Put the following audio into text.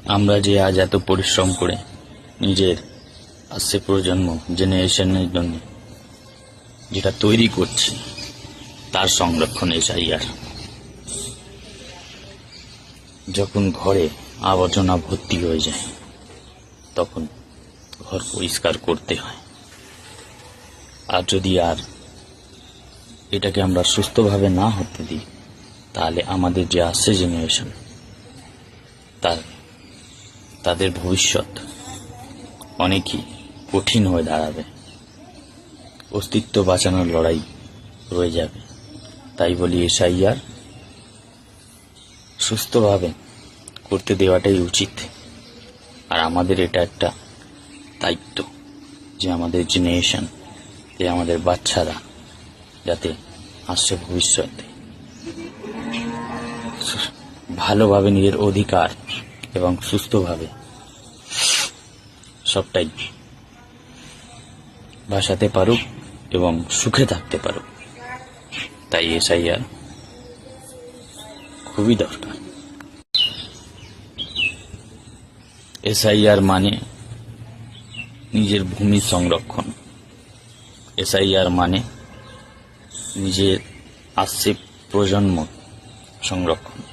আমরা যে আজ এত পরিশ্রম করে নিজের আসছে প্রজন্ম জেনারেশনের জন্য যেটা তৈরি করছি তার সংরক্ষণ এসআইআর। যখন ঘরে আবর্জনা ভর্তি হয়ে যায় তখন ঘর পরিষ্কার করতে হয়। আর যদি এটাকে আমরা সুস্থভাবে না হতে দিই তাহলে আমাদের যে আসছে জেনারেশন তাদের ভবিষ্যৎ অনেকই কঠিন হয়ে দাঁড়াবে। অস্তিত্ব বাঁচানোর লড়াই রয়ে যাবে। তাই বলি এসআইআর সুস্থভাবে করতে দেওয়াটাই উচিত। আর আমাদের এটা একটা দায়িত্ব যে আমাদের জেনারেশন, যে আমাদের বাচ্চারা যাতে আসছে ভবিষ্যতে ভালোভাবে নিজের অধিকার এবং সুস্থভাবে সবটাই ভাসাতে পারুক এবং সুখে থাকতে পারুক। তাই এসআইআর খুবই দরকার। এসআইআর মানে নিজের ভূমি সংরক্ষণ। এসআইআর মানে নিজের আসছে প্রজন্ম সংরক্ষণ।